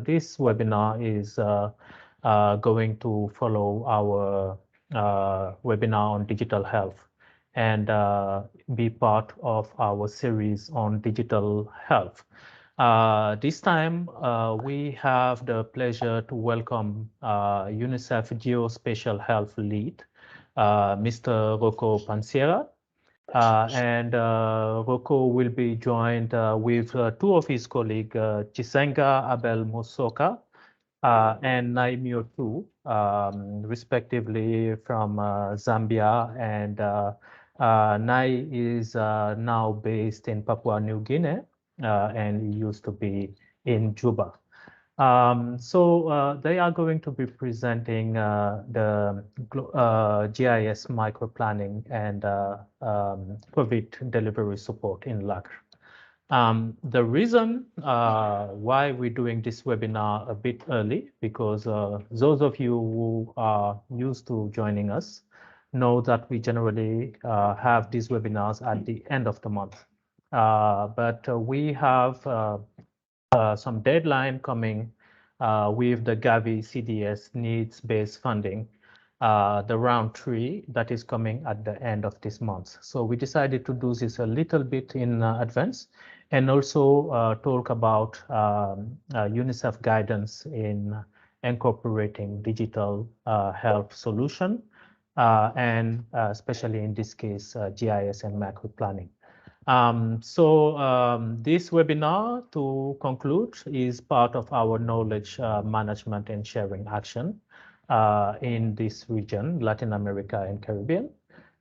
this webinar is going to follow our webinar on digital health and be part of our series on digital health. This time, we have the pleasure to welcome UNICEF Geospatial Health Lead, Mr. Rocco Pansiera. Rocco will be joined with two of his colleagues, Chisenga Abel Mosoka and Naimio Tu, respectively from Zambia. And Nai is now based in Papua New Guinea, and he used to be in Juba. They are going to be presenting the GIS microplanning and COVID delivery support in LAC. The reason why we're doing this webinar a bit early, because those of you who are used to joining us know that we generally have these webinars at the end of the month. But we have some deadline coming with the Gavi CDS needs-based funding, the round 3 that is coming at the end of this month. So we decided to do this a little bit in advance and also talk about UNICEF guidance in incorporating digital health solution and especially in this case, GIS and macro planning. This webinar, to conclude, is part of our knowledge management and sharing action in this region, Latin America and Caribbean.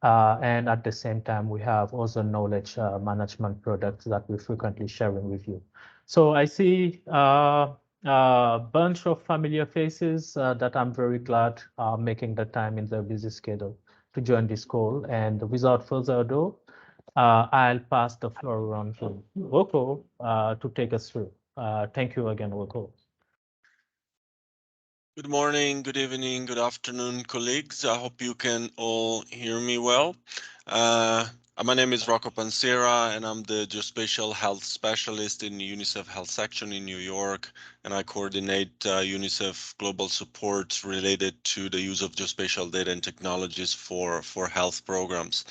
And at the same time, we have also knowledge management products that we're frequently sharing with you. So I see a bunch of familiar faces that I'm very glad are making the time in their busy schedule to join this call. And without further ado, I'll pass the floor on to Rocco to take us through. Thank you again, Rocco. Good morning, good evening, good afternoon, colleagues. I hope you can all hear me well. My name is Rocco Pansiera, and I'm the Geospatial Health Specialist in the UNICEF Health Section in New York, and I coordinate UNICEF global support related to the use of geospatial data and technologies for health programs.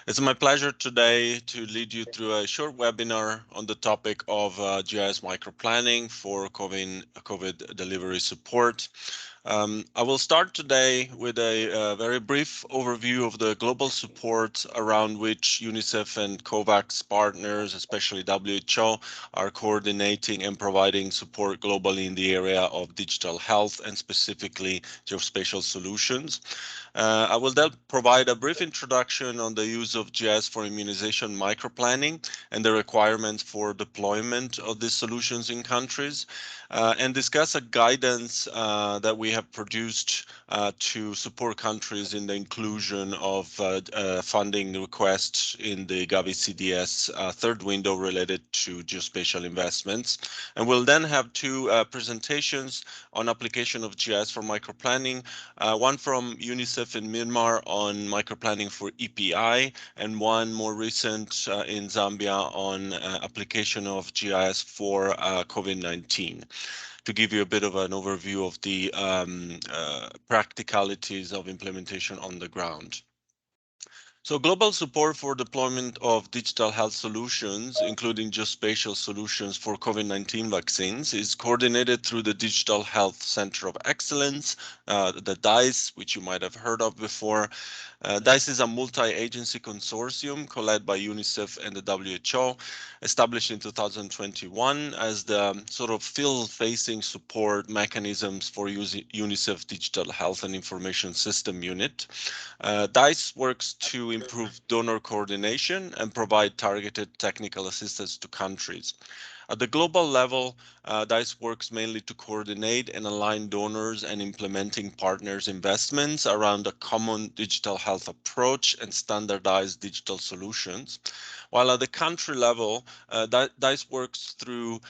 It's my pleasure today to lead you through a short webinar on the topic of GIS microplanning for COVID delivery support. I will start today with a very brief overview of the global support around which UNICEF and COVAX partners, especially WHO, are coordinating and providing support globally in the area of digital health and specifically geospatial solutions. I will then provide a brief introduction on the use of GIS for immunization microplanning and the requirements for deployment of these solutions in countries, and discuss a guidance that we have produced to support countries in the inclusion of funding requests in the Gavi CDS third window related to geospatial investments. And we'll then have two presentations on application of GIS for microplanning, one from UNICEF in Myanmar on microplanning for EPI, and one more recent in Zambia on application of GIS for COVID-19. To give you a bit of an overview of the practicalities of implementation on the ground. So global support for deployment of digital health solutions, including geospatial solutions for COVID-19 vaccines, is coordinated through the Digital Health Center of Excellence, the DICE, which you might have heard of before. DICE is a multi-agency consortium co-led by UNICEF and the WHO, established in 2021 as the sort of field-facing support mechanisms for UNICEF Digital Health and Information System Unit. DICE works to improve donor coordination and provide targeted technical assistance to countries. At the global level, DICE works mainly to coordinate and align donors and implementing partners' investments around a common digital health approach and standardized digital solutions. While at the country level, DICE works through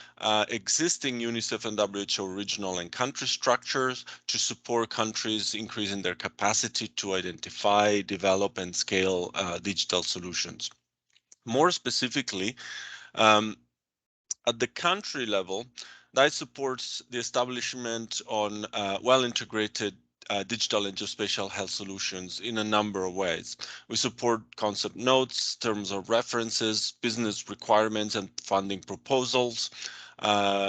existing UNICEF and WHO regional and country structures to support countries increasing their capacity to identify, develop, and scale digital solutions. More specifically, at the country level, DICE supports the establishment on well-integrated digital and geospatial health solutions in a number of ways. We support concept notes, terms of references, business requirements, and funding proposals.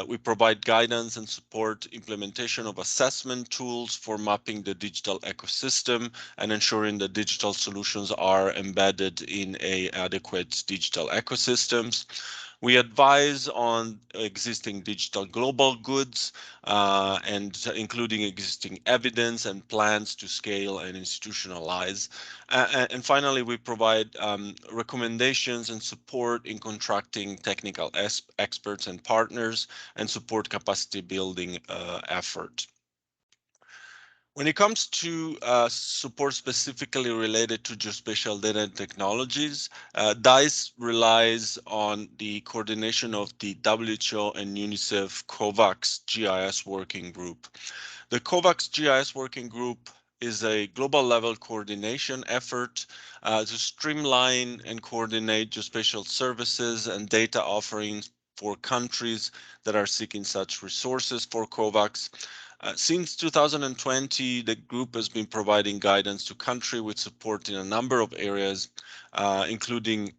We provide guidance and support implementation of assessment tools for mapping the digital ecosystem and ensuring that digital solutions are embedded in a adequate digital ecosystems. We advise on existing digital global goods and including existing evidence and plans to scale and institutionalize. And finally, we provide recommendations and support in contracting technical experts and partners and support capacity building effort. When it comes to support specifically related to geospatial data and technologies, DICE relies on the coordination of the WHO and UNICEF COVAX GIS working group. The COVAX GIS working group is a global level coordination effort to streamline and coordinate geospatial services and data offerings for countries that are seeking such resources for COVAX. Since 2020, the group has been providing guidance to country with support in a number of areas, including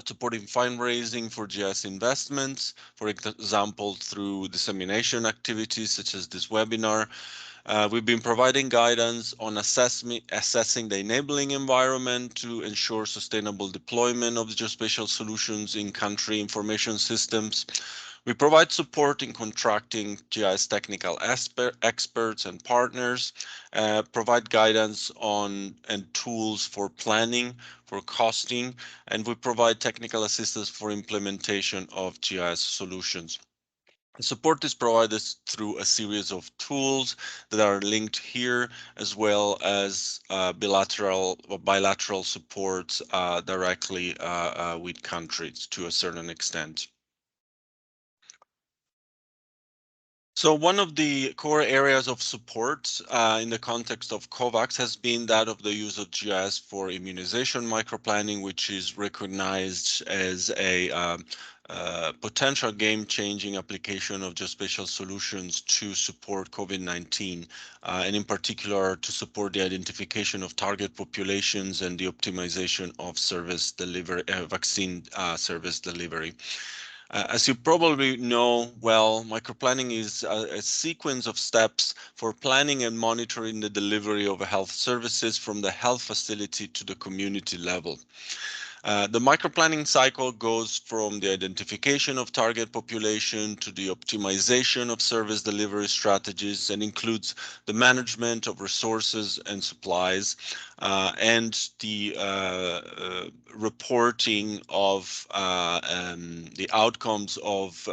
supporting fundraising for GIS investments, for example, through dissemination activities such as this webinar. We've been providing guidance on assessing the enabling environment to ensure sustainable deployment of geospatial solutions in country information systems. We provide support in contracting GIS technical experts and partners, provide guidance on and tools for planning, for costing, and we provide technical assistance for implementation of GIS solutions. Support is provided through a series of tools that are linked here, as well as bilateral or bilateral support directly with countries to a certain extent. So one of the core areas of support in the context of COVAX has been that of the use of GIS for immunization microplanning, which is recognized as a potential game-changing application of geospatial solutions to support COVID-19, and in particular to support the identification of target populations and the optimization of service delivery, vaccine service delivery. As you probably know well, microplanning is a sequence of steps for planning and monitoring the delivery of health services from the health facility to the community level. The microplanning cycle goes from the identification of target population to the optimization of service delivery strategies and includes the management of resources and supplies and the reporting of the outcomes of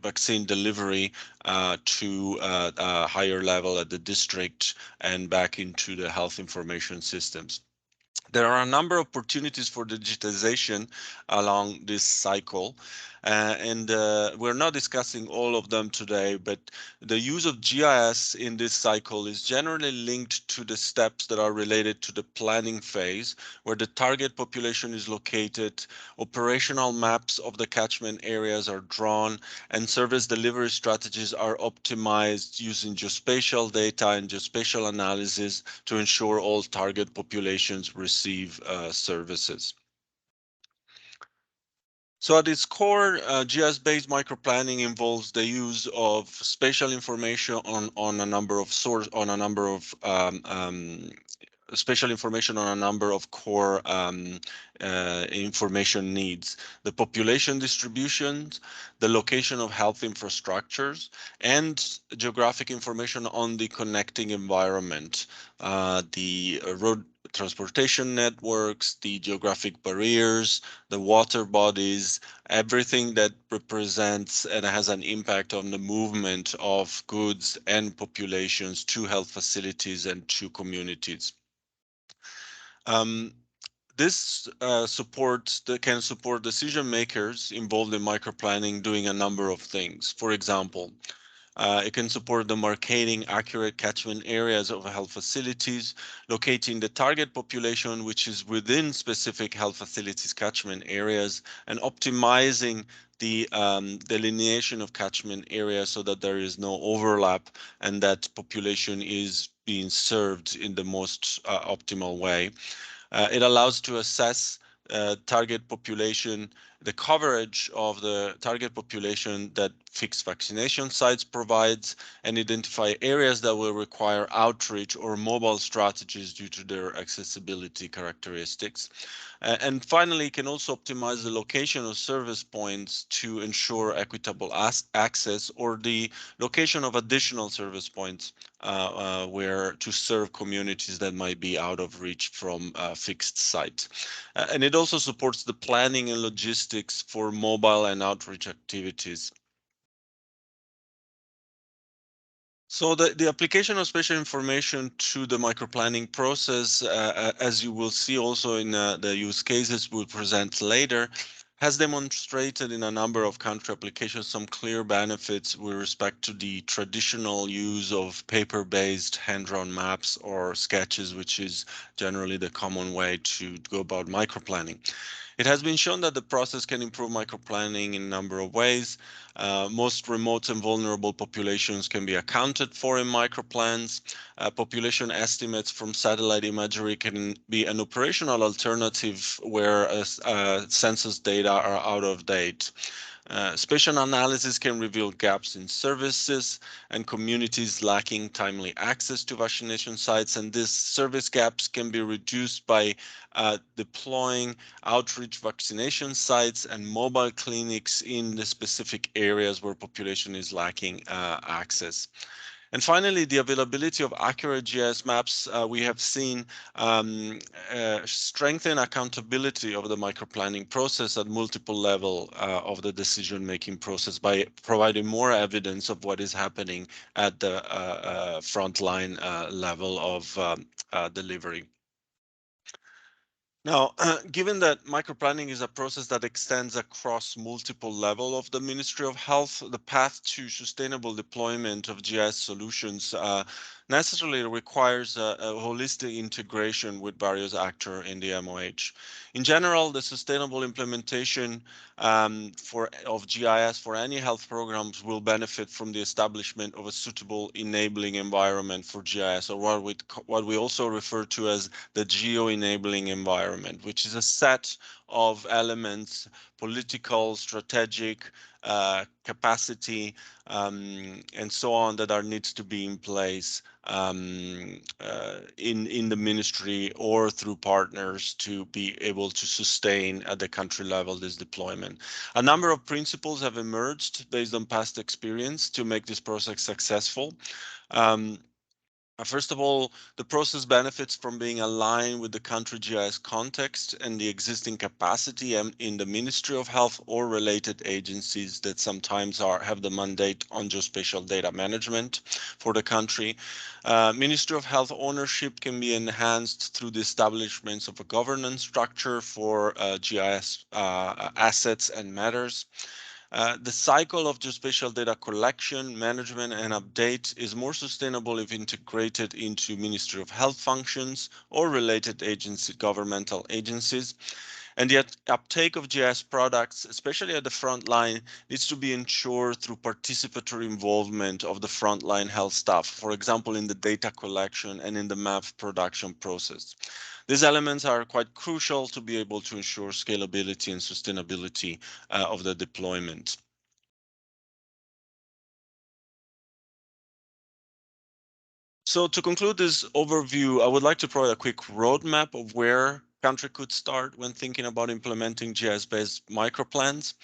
vaccine delivery to a higher level at the district and back into the health information systems. There are a number of opportunities for digitization along this cycle, and we're not discussing all of them today, but the use of GIS in this cycle is generally linked to the steps that are related to the planning phase, where the target population is located, operational maps of the catchment areas are drawn, and service delivery strategies are optimized using geospatial data and geospatial analysis to ensure all target populations receive services. So at its core, GIS-based microplanning involves the use of spatial information on a number of spatial information on a number of core information needs: the population distributions, the location of health infrastructures, and geographic information on the connecting environment, the road transportation networks, the geographic barriers, the water bodies, everything that represents and has an impact on the movement of goods and populations to health facilities and to communities. This can support decision makers involved in microplanning doing a number of things. For example, it can support the marketing accurate catchment areas of health facilities, locating the target population which is within specific health facilities catchment areas, and optimizing the delineation of catchment areas so that there is no overlap and that population is being served in the most optimal way. It allows to assess target population, the coverage of the target population that fixed vaccination sites provides, and identify areas that will require outreach or mobile strategies due to their accessibility characteristics. And finally, can also optimize the location of service points to ensure equitable access, or the location of additional service points where to serve communities that might be out of reach from fixed sites. And it also supports the planning and logistics for mobile and outreach activities. So the application of spatial information to the microplanning process, as you will see also in the use cases we'll present later, has demonstrated in a number of country applications some clear benefits with respect to the traditional use of paper-based hand-drawn maps or sketches, which is generally the common way to go about microplanning. It has been shown that the process can improve microplanning in a number of ways. Most remote and vulnerable populations can be accounted for in microplans. Population estimates from satellite imagery can be an operational alternative where census data are out of date. Spatial analysis can reveal gaps in services and communities lacking timely access to vaccination sites, and these service gaps can be reduced by deploying outreach vaccination sites and mobile clinics in the specific areas where population is lacking access. And finally, the availability of accurate GIS maps, we have seen strengthen accountability of the microplanning process at multiple level of the decision-making process by providing more evidence of what is happening at the frontline level of delivery. Now, given that microplanning is a process that extends across multiple levels of the Ministry of Health, the path to sustainable deployment of GIS solutions necessarily requires a holistic integration with various actors in the MOH. In general, the sustainable implementation of GIS for any health programs will benefit from the establishment of a suitable enabling environment for GIS, or what we also refer to as the geo-enabling environment, which is a set of elements, political, strategic, capacity, and so on, that needs to be in place in the ministry or through partners to be able to sustain at the country level this deployment. A number of principles have emerged based on past experience to make this process successful. First of all, the process benefits from being aligned with the country GIS context and the existing capacity in the Ministry of Health or related agencies that sometimes have the mandate on geospatial data management for the country. Ministry of Health ownership can be enhanced through the establishments of a governance structure for GIS assets and matters. The cycle of geospatial data collection, management, and update is more sustainable if integrated into Ministry of Health functions or related governmental agencies. And yet uptake of GIS products, especially at the front line, needs to be ensured through participatory involvement of the frontline health staff, for example, in the data collection and in the map production process. These elements are quite crucial to be able to ensure scalability and sustainability of the deployment. So to conclude this overview, I would like to provide a quick roadmap of where country could start when thinking about implementing GIS-based microplans.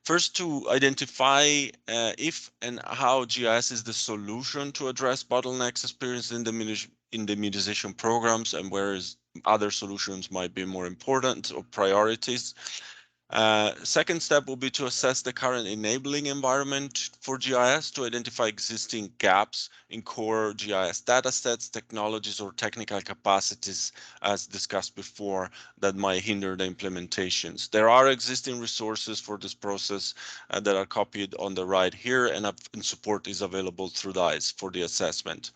First, to identify if and how GIS is the solution to address bottlenecks experienced in the immunization programs, and whereas other solutions might be more important or priorities. Second step will be to assess the current enabling environment for GIS to identify existing gaps in core GIS datasets, technologies, or technical capacities, as discussed before, that might hinder the implementations. There are existing resources for this process that are copied on the right here, and support is available through DICE for the assessment.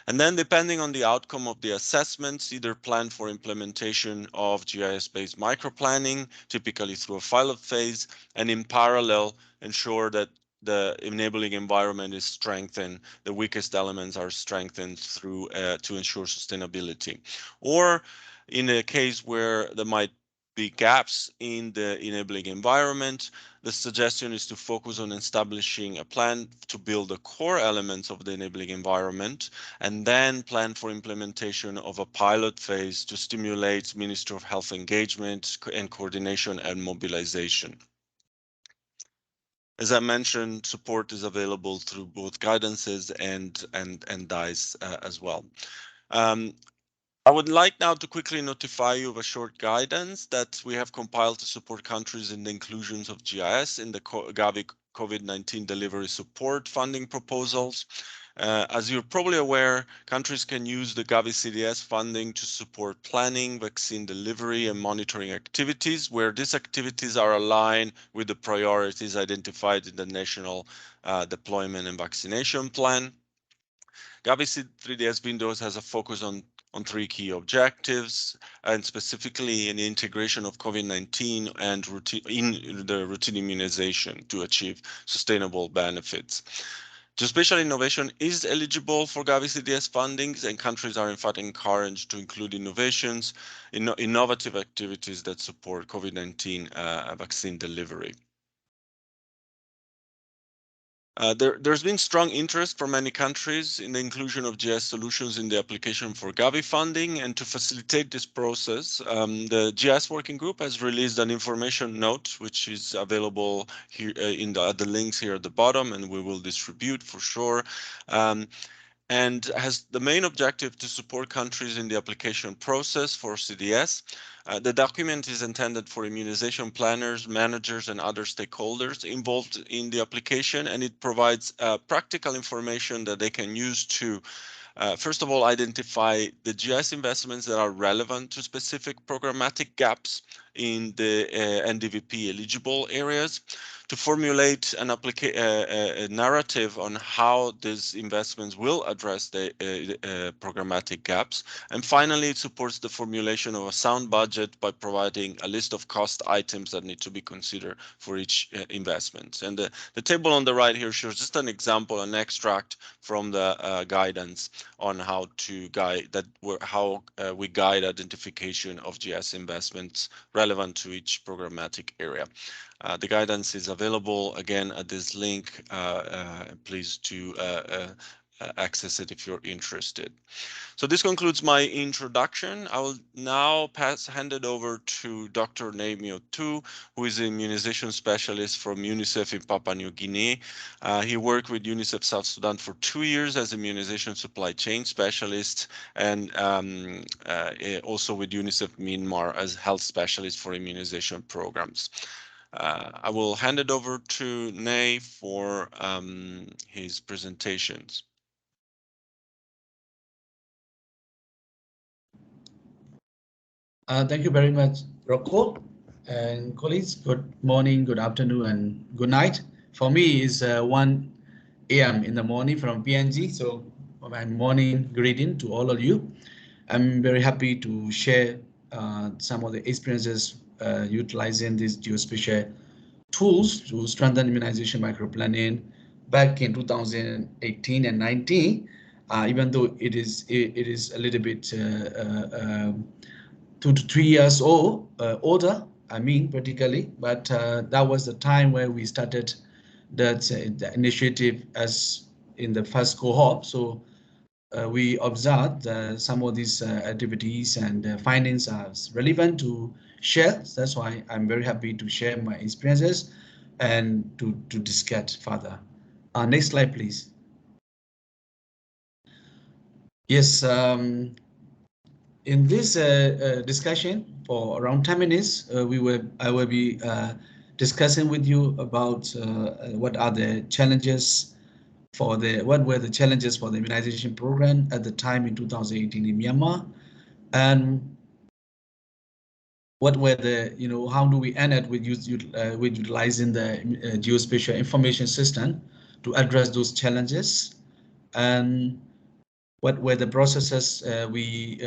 And then, depending on the outcome of the assessments, either plan for implementation of GIS-based microplanning, typically through a pilot phase, and in parallel ensure that the enabling environment is strengthened, the weakest elements are strengthened through to ensure sustainability. Or in a case where there might be gaps in the enabling environment, the suggestion is to focus on establishing a plan to build the core elements of the enabling environment, and then plan for implementation of a pilot phase to stimulate Ministry of Health engagement and coordination and mobilization. As I mentioned, support is available through both guidances and DICE as well. I would like now to quickly notify you of a short guidance that we have compiled to support countries in the inclusions of GIS in the Gavi COVID-19 delivery support funding proposals. As you're probably aware, countries can use the Gavi CDS funding to support planning, vaccine delivery, and monitoring activities, where these activities are aligned with the priorities identified in the National Deployment and Vaccination Plan. Gavi 3DS Windows has a focus on three key objectives, and specifically in the integration of COVID-19 and in the routine immunization to achieve sustainable benefits. Geospatial innovation is eligible for Gavi CDS fundings, and countries are in fact encouraged to include innovations, innovative activities that support COVID-19 vaccine delivery. There's been strong interest from many countries in the inclusion of GIS solutions in the application for Gavi funding, and to facilitate this process, the GIS working group has released an information note, which is available here in the links here at the bottom, and we will distribute for sure. And has the main objective to support countries in the application process for CDS. The document is intended for immunization planners, managers, and other stakeholders involved in the application, and it provides practical information that they can use to first of all, identify the GIS investments that are relevant to specific programmatic gaps in the NDVP eligible areas, to formulate a narrative on how these investments will address the programmatic gaps. And finally, it supports the formulation of a sound budget by providing a list of cost items that need to be considered for each investment. And the table on the right here shows just an example, an extract from the guidance on how to guide that, how we guide identification of GIS investments relevant to each programmatic area. The guidance is available again at this link. Please do access it if you're interested. So this concludes my introduction. I will now hand it over to Dr. Naimio Tu, who is an immunization specialist from UNICEF in Papua New Guinea. He worked with UNICEF South Sudan for 2 years as immunization supply chain specialist, and also with UNICEF Myanmar as health specialist for immunization programs. I will hand it over to Nay for his presentations. Thank you very much, Rocco. And colleagues, good morning, good afternoon, and good night. For me, it's 1 a.m. in the morning from PNG, so my morning greeting to all of you. I'm very happy to share some of the experiences utilizing these geospatial tools to strengthen immunization microplanning back in 2018 and 19, even though it is a little bit 2 to 3 years old, older, I mean, particularly, but that was the time where we started that the initiative as in the first cohort. So we observed some of these activities and findings are relevant to share. That's why I'm very happy to share my experiences and to discuss further. Next slide, please. Yes. In this discussion for around 10 minutes, I will be discussing with you about what were the challenges for the immunization program at the time in 2018 in Myanmar, and what were the, how do we end it with utilizing the geospatial information system to address those challenges, and what were the processes we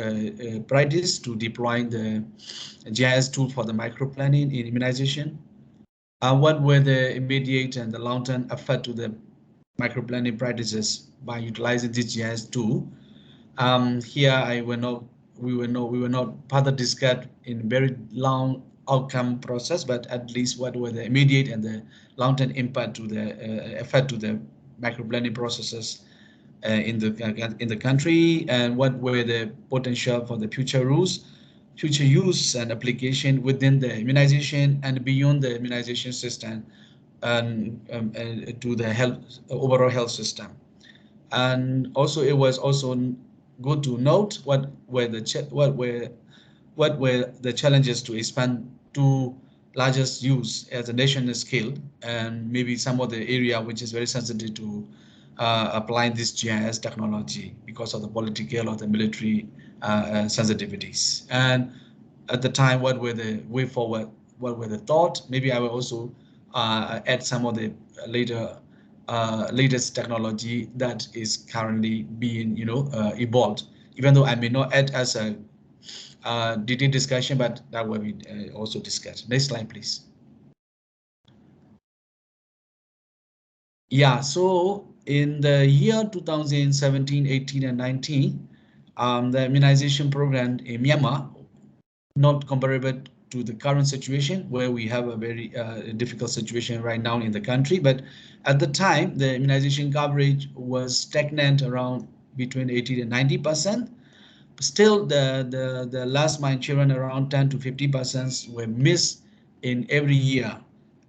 practiced to deploying the GIS tool for the microplanning in immunization? What were the immediate and the long-term effect to the microplanning practices by utilizing this GIS tool? Here we were not further discussed in very long outcome process, but at least what were the immediate and the long-term impact to the effect to the microplanning processes in the country, and what were the potential for the future rules, future use and application within the immunization and beyond the immunization system, and to the health overall health system. And also it was also good to note what were the challenges to expand to largest use as a national scale, and maybe some of the area which is very sensitive to applying this GIS technology because of the political or the military sensitivities. And at the time, what were the way forward? What were the thought? Maybe I will also add some of the later latest technology that is currently being evolved. Even though I may not add as a detailed discussion, but that will be also discussed. Next slide, please. Yeah, so in the year 2017, 18, and 19, the immunization program in Myanmar, not comparable to the current situation where we have a very difficult situation right now in the country. But at the time, the immunization coverage was stagnant around between 80 and 90%. Still, the last mile children around 10 to 50% were missed in every year.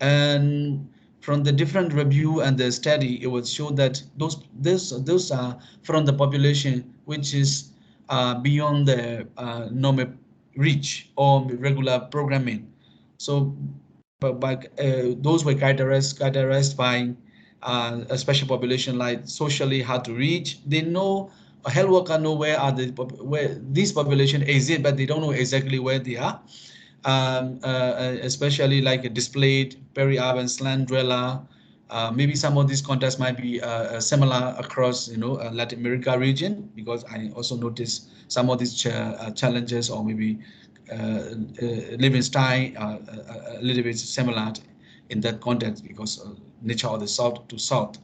And from the different review and the study, it was shown that those are from the population which is beyond the normal reach or regular programming. So, but those were characterized by a special population like socially hard to reach. They know a health worker know where this population exist, but they don't know exactly where they are. Especially like a displaced, peri-urban, slant dweller. Maybe some of these contexts might be similar across, Latin America region, because I also noticed some of these challenges, or maybe living style a little bit similar in that context because nature of the south to south.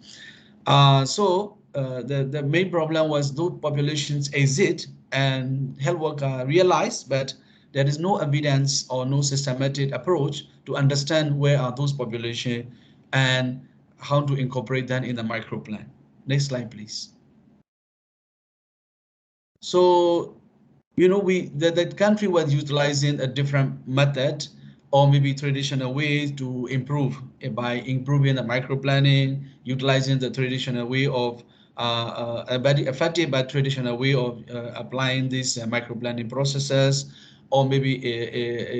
The main problem was those populations exist and health worker realize, but there is no evidence or no systematic approach to understand where are those populations and how to incorporate them in the micro plan. Next slide, please. So, the country was utilizing a different method or maybe traditional ways to improve by improving the micro planning, utilizing the traditional way of a very effective but traditional way of applying these micro planning processes, or maybe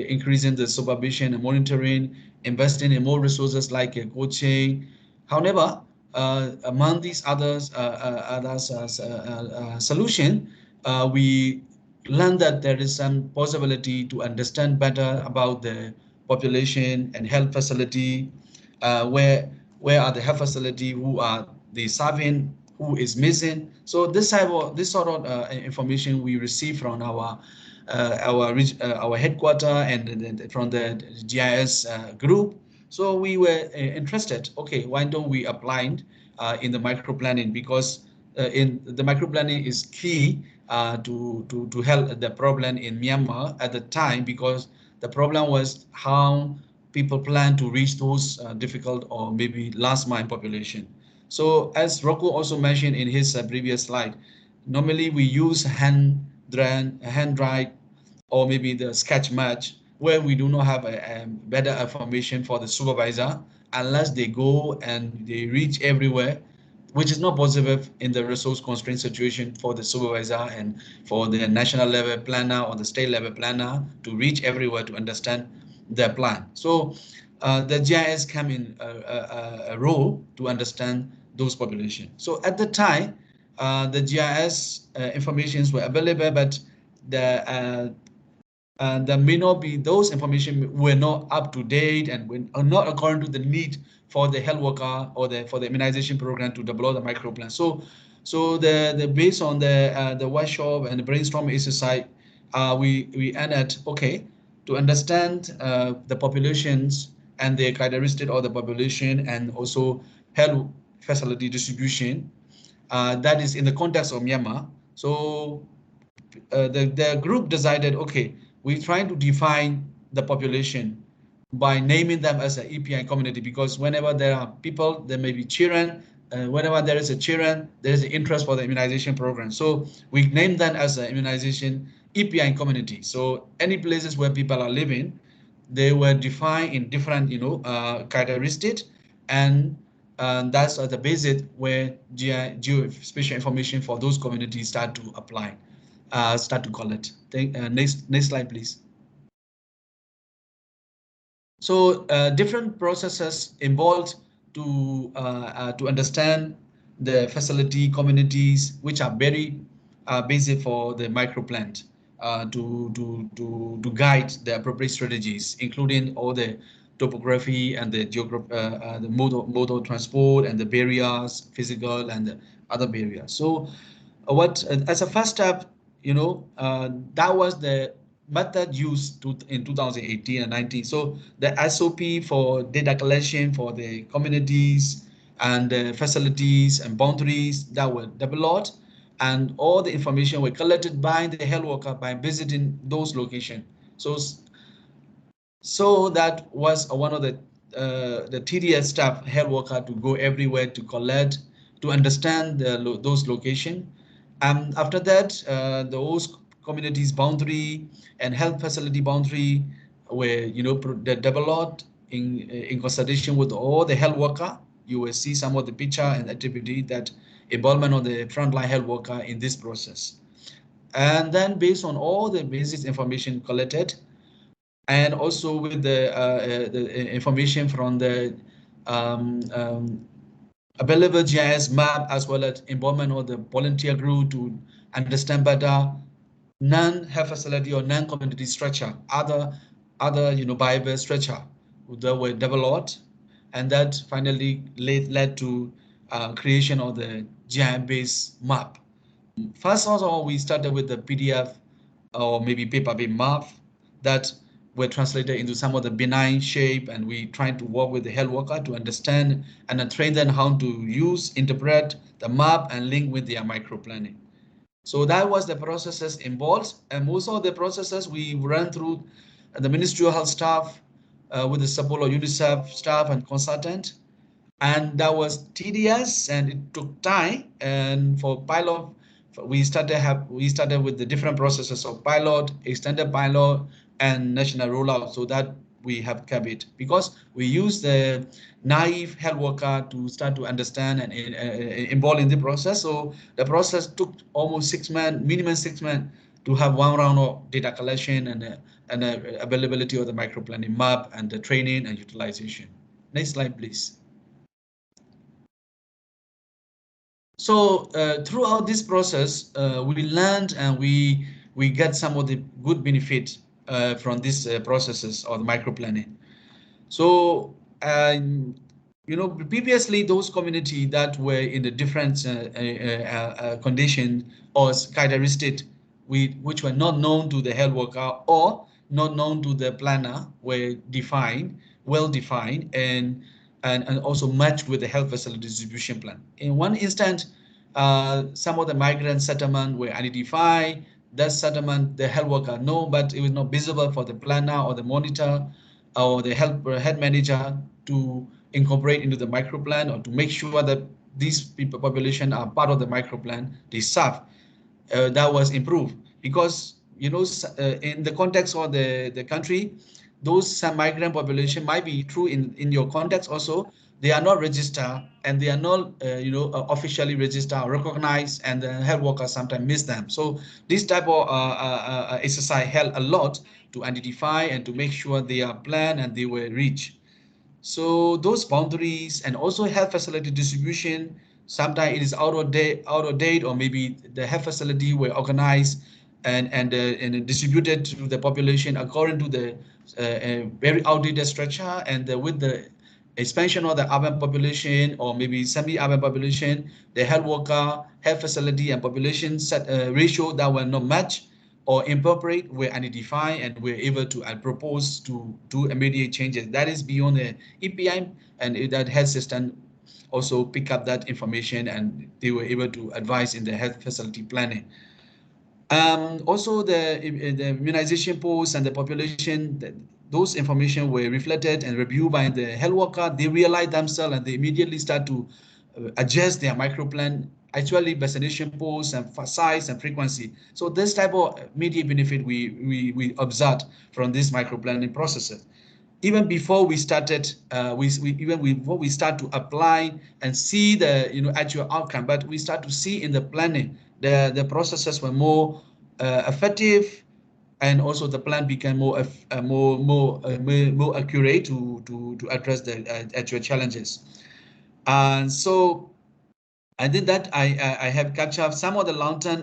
increasing the supervision and monitoring, investing in more resources like coaching. However, among these others solution, we learned that there is some possibility to understand better about the population and health facility, where are the health facility, who are they serving, who is missing. So this sort of information we receive from our headquarter and from the GIS group. So we were interested. Okay, why don't we apply in the micro planning, because in the micro planning is key to help the problem in Myanmar at the time, because the problem was how people plan to reach those difficult or maybe last mile population. So as Rocco also mentioned in his previous slide, normally we use hand write or maybe the sketch match, where we do not have a better information for the supervisor unless they go and they reach everywhere, which is not possible in the resource constraint situation for the supervisor and for the national level planner or the state level planner to reach everywhere to understand their plan. So the GIS come in a role to understand those populations. So at the time, the GIS informations were available, but there may not be, those information were not up to date and are not according to the need for the health worker or for the immunization program to develop the micro plan. So So the based on the workshop and the brainstorming exercise, we end at, okay, to understand the populations and the characteristic of the population, and also health facility distribution, that is in the context of Myanmar. So the group decided, okay, we're trying to define the population by naming them as an EPI community, because whenever there are people, there may be children. Whenever there is a children, there is an interest for the immunization program. So we name them as an immunization EPI community. So any places where people are living, they were defined in different, characteristics, and that's the basis where geospatial information for those communities start to apply, start to collect. Next slide, please. So different processes involved to understand the facility communities, which are very basic for the microplant, to guide the appropriate strategies, including all the topography and the the mode of transport and the barriers, physical and the other barriers. So what as a first step, that was the method used in 2018 and 19. So the SOP for data collection for the communities and the facilities and boundaries that were developed, and all the information were collected by the health worker by visiting those locations. So that was one of the tedious stuff, health worker to go everywhere to collect, to understand those locations. After that, those communities boundary and health facility boundary were, developed in consultation with all the health worker. You will see some of the picture and activity that involvement of the frontline health worker in this process. And then based on all the basic information collected, and also with the information from the available GIS map, as well as involvement of the volunteer group to understand better non-health facility or non-community structure, other viable structure that were developed, and that finally led to creation of the GIS-based map. First of all, we started with the PDF or maybe paper-based map that were translated into some of the benign shape, and we tried to work with the health worker to understand and then train them how to use, interpret the map and link with their microplanning. So that was the processes involved, and most of the processes we ran through the Ministry of Health staff with the support of UNICEF staff and consultant, and that was tedious and it took time. And for pilot, we started with the different processes of pilot, extended pilot, and national rollout, so that we have kept it, because we use the naive health worker to start to understand and involve in the process. So the process took almost 6 months, minimum 6 months, to have one round of data collection and availability of the microplanning map and the training and utilization. Next slide, please. So throughout this process, we learned and we get some of the good benefits from these processes of microplanning. So previously those communities that were in the different condition or characteristics which were not known to the health worker or not known to the planner were well defined, and also matched with the health facility distribution plan. In one instance, some of the migrant settlement were identified. That settlement, the health worker know, but it was not visible for the planner or the monitor or the head manager to incorporate into the microplan, or to make sure that these people population are part of the microplan they serve. That was improved because in the context of the country, some migrant population might be true in your context also. They are not registered and they are not officially registered or recognized, and the health workers sometimes miss them. So this type of exercise helped a lot to identify and to make sure they are planned and they were reached. So those boundaries and also health facility distribution, sometimes it is out of date, or maybe the health facility were organized and distributed to the population according to the very outdated structure, and with the expansion of the urban population or maybe semi-urban population, the health worker, health facility and population set ratio that were not match or inappropriate were identified, and we're able to propose to do immediate changes. That is beyond the EPI, and that health system also pick up that information, and they were able to advise in the health facility planning. Also, the immunization posts and the population, those information were reflected and reviewed by the health worker. They realize themselves and they immediately start to adjust their microplan, actually vaccination posts and size and frequency. So this type of immediate benefit we observed from this microplanning processes. Even before we started, before we start to apply and see the actual outcome, but we start to see in the planning the processes were more effective, and also the plan became more accurate to address the actual challenges. And so I did that. I have captured some of the long-term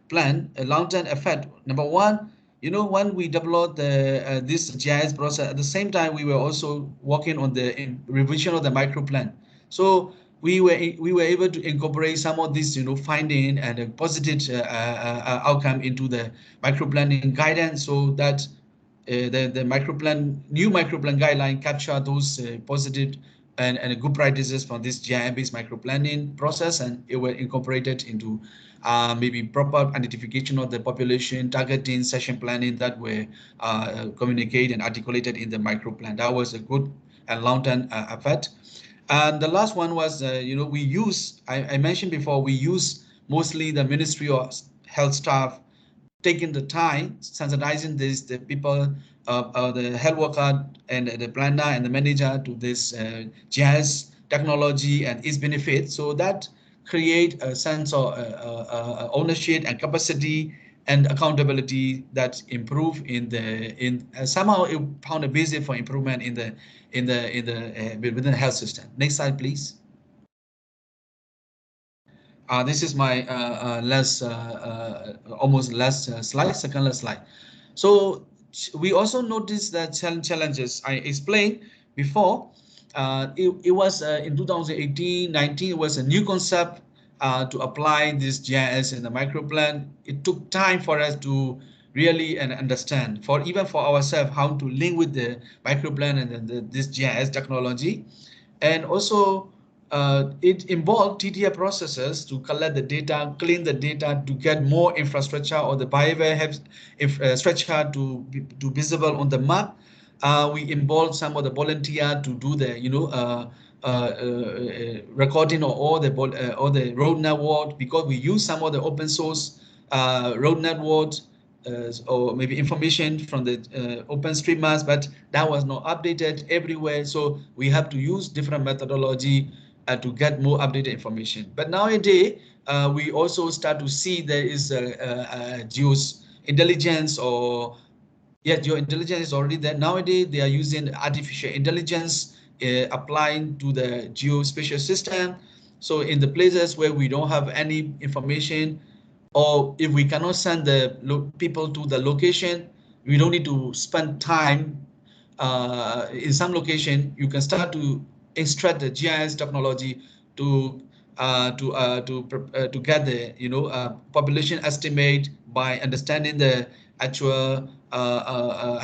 plan, long-term effect. Number one, when we developed this GIS process, at the same time we were also working on the revision of the micro plan. So we were able to incorporate some of this finding and a positive outcome into the micro planning guidance, so that the new microplan guideline capture those positive and good practices from this GIS-based microplanning process, and it were incorporated into maybe proper identification of the population, targeting, session planning that were communicated and articulated in the microplan. That was a good and long-term effect. And the last one was, we use, I mentioned before, we use mostly the Ministry of Health staff taking the time, sensitizing the people, the health worker and the planner and the manager to this GIS technology and its benefit. So that create a sense of ownership and capacity and accountability that improve somehow it found a basis for improvement within the health system. Next slide, please. This is my almost last slide, second last slide. So we also noticed that challenges I explained before. It was in 2018-19, it was a new concept to apply this GIS in the microplan. It took time for us to really understand, even for ourselves, how to link with the microplan and this GIS technology. And also it involved TDA processes to collect the data, clean the data, to get more infrastructure or the biosphere structure to be visible on the map. We involved some of the volunteer to do the recording of all the road network, because we use some of the open source road network or maybe information from the OpenStreetMap, but that was not updated everywhere. So we have to use different methodology to get more updated information. But nowadays, we also start to see there is geointelligence, or geointelligence is already there. Nowadays, they are using artificial intelligence applying to the geospatial system. So in the places where we don't have any information, or if we cannot send the people to the location, we don't need to spend time in some location. You can start to extract the GIS technology to get the population estimate by understanding the actual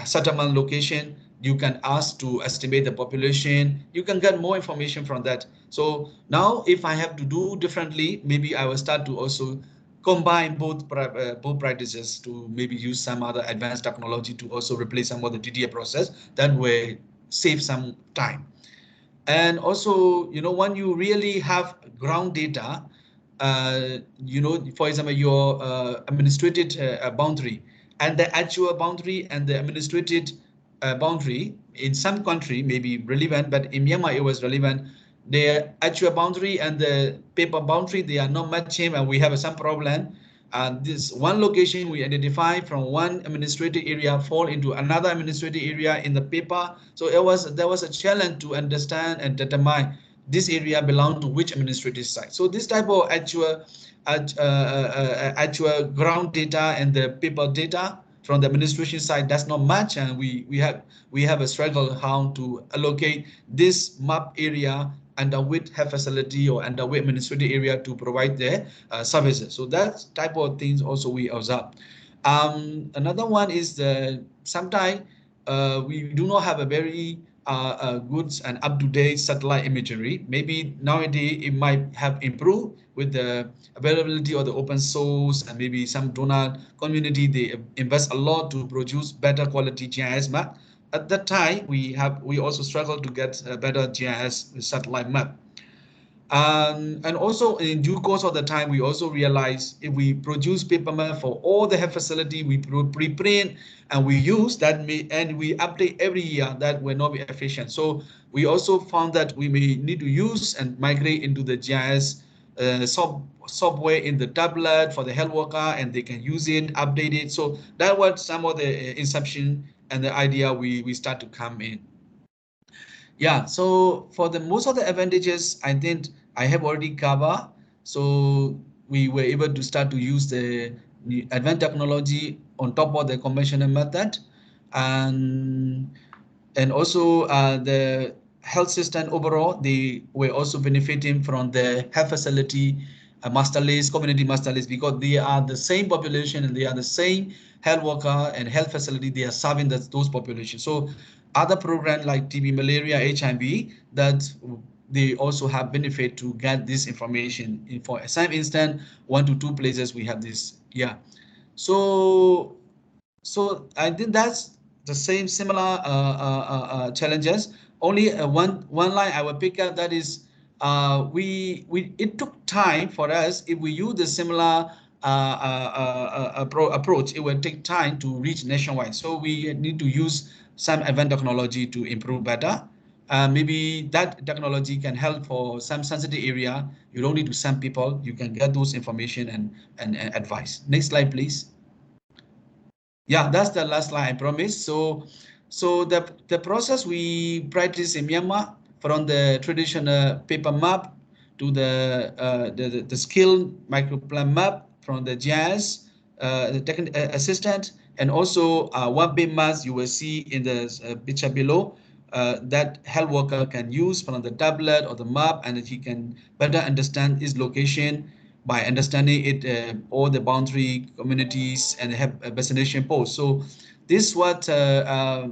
settlement location. You can ask to estimate the population. You can get more information from that. So now, if I have to do differently, maybe I will start to also combine both practices, to maybe use some other advanced technology to also replace some of the DDA process. That way save some time. And also, when you really have ground data, for example, your administrative boundary and the actual boundary and the administrative boundary in some country may be relevant, but in Myanmar it was relevant. The actual boundary and the paper boundary, they are not matching, and we have some problem. And this one location we identify from one administrative area fall into another administrative area in the paper. So there was a challenge to understand and determine this area belong to which administrative site. So this type of actual ground data and the paper data from the administration side, that's not much, and we have a struggle how to allocate this map area underweight health facility or underweight administrative area to provide their services. So that type of things also we observe. Another one is the sometimes we do not have a very good and up-to-date satellite imagery. Maybe nowadays it might have improved with the availability of the open source, and maybe some donor community, they invest a lot to produce better quality GIS map. At that time, we also struggle to get a better GIS satellite map. And also in due course of the time, we also realize if we produce paper map for all the health facility, we preprint and we use that, and we update every year, that will not be efficient. So we also found that we may need to use and migrate into the GIS software in the tablet for the health worker, and they can use it, update it. So that was some of the inception and the idea we start to come in. Yeah, so for the most of the advantages, I think I have already covered. So we were able to start to use the advanced technology on top of the conventional method, and also the health system overall, they were also benefiting from the health facility master list, community master list, because they are the same population and they are the same health worker and health facility, they are serving those populations. So other programs like TB, malaria, HIV, that they also have benefit to get this information. For some instance, 1 to 2 places we have this. Yeah. So I think that's the same similar challenges. Only one line I will pick up, that is it took time for us. If we use the similar approach, it will take time to reach nationwide. So we need to use some advanced technology to improve better. Maybe that technology can help for some sensitive area. You don't need to send people. You can get those information and advice. Next slide, please. Yeah, that's the last slide, I promise. So the process we practice in Myanmar, from the traditional paper map to the skill microplan map, from the GIS, the technical assistant, and also one big maps you will see in the picture below, that health worker can use from the tablet or the map, and he can better understand his location by understanding it, all the boundary communities, and have a vaccination post. So this was a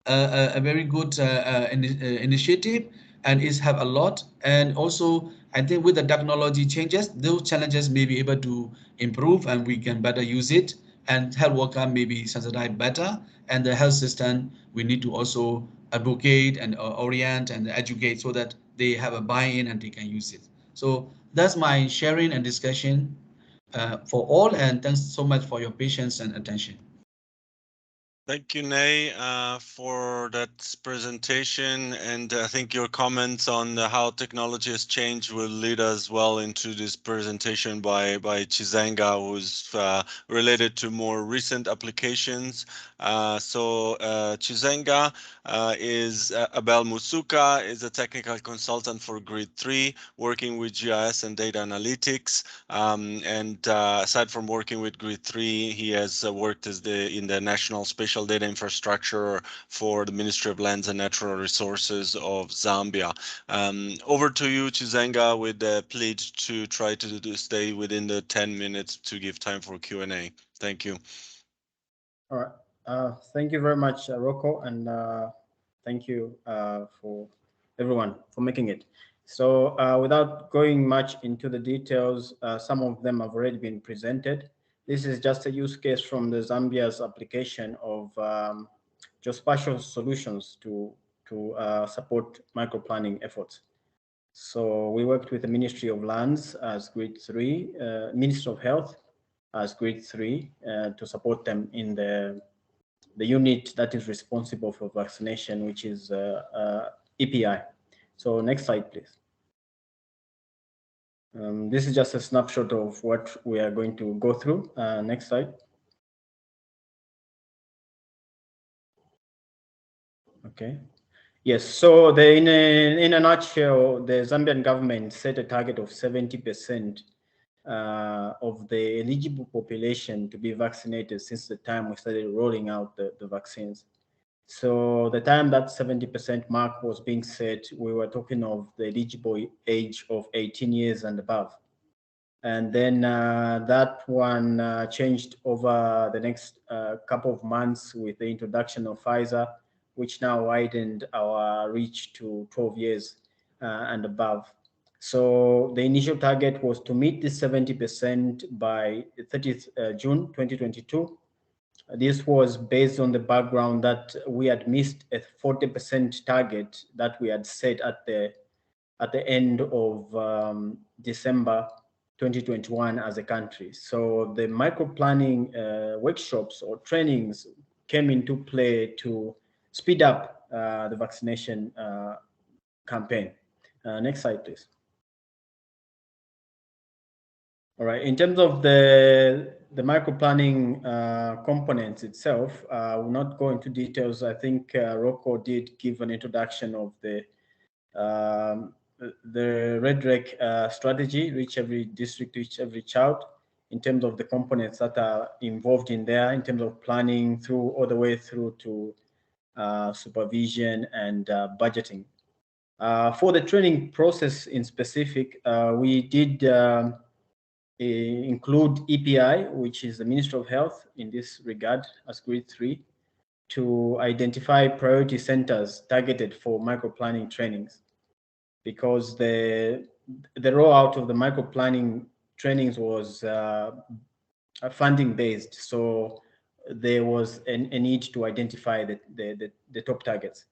very good initiative, and is have a lot. And also I think with the technology changes, those challenges may be able to improve, and we can better use it, and health worker may be sensitized better, and the health system, we need to also advocate and orient and educate so that they have a buy-in and they can use it. So that's my sharing and discussion for all, and thanks so much for your patience and attention. Thank you, Nay, for that presentation, and I think your comments on how technology has changed will lead us well into this presentation by Chizenga, who's related to more recent applications. Chizenga is Abel Musuka, is a technical consultant for Grid 3, working with GIS and data analytics. Aside from working with Grid 3, he has worked as in the National Spatial Data Infrastructure for the Ministry of Lands and Natural Resources of Zambia. Over to you, Chizenga, with the pledge to try to stay within the 10 minutes to give time for Q&A. Thank you. All right. Thank you very much, Rocco, and thank you for everyone for making it. So without going much into the details, some of them have already been presented. This is just a use case from the Zambia's application of geospatial solutions to support microplanning efforts. So we worked with the Ministry of Lands as Grid 3, Ministry of Health as Grid 3 to support them in the unit that is responsible for vaccination, which is EPI. So next slide, please. This is just a snapshot of what we are going to go through. Next slide. Okay. Yes, so in a nutshell, the Zambian government set a target of 70% of the eligible population to be vaccinated since the time we started rolling out the vaccines. So the time that 70% mark was being set, we were talking of the eligible age of 18 years and above. And then that one changed over the next couple of months with the introduction of Pfizer, which now widened our reach to 12 years and above. So the initial target was to meet this 70% by 30th June 2022. This was based on the background that we had missed a 40% target that we had set at the end of December 2021 as a country. So the micro planning workshops or trainings came into play to speed up the vaccination campaign. Next slide, please. All right, in terms of the micro planning components itself, I will not go into details. I think Rocco did give an introduction of the Red Rec strategy, reach every district, reach every child, in terms of the components that are involved in there, in terms of planning through all the way through to supervision and budgeting. For the training process in specific, we did include EPI, which is the Ministry of Health in this regard as grade 3, to identify priority centers targeted for micro-planning trainings, because the rollout of the micro-planning trainings was funding based. So there was a need to identify the top targets.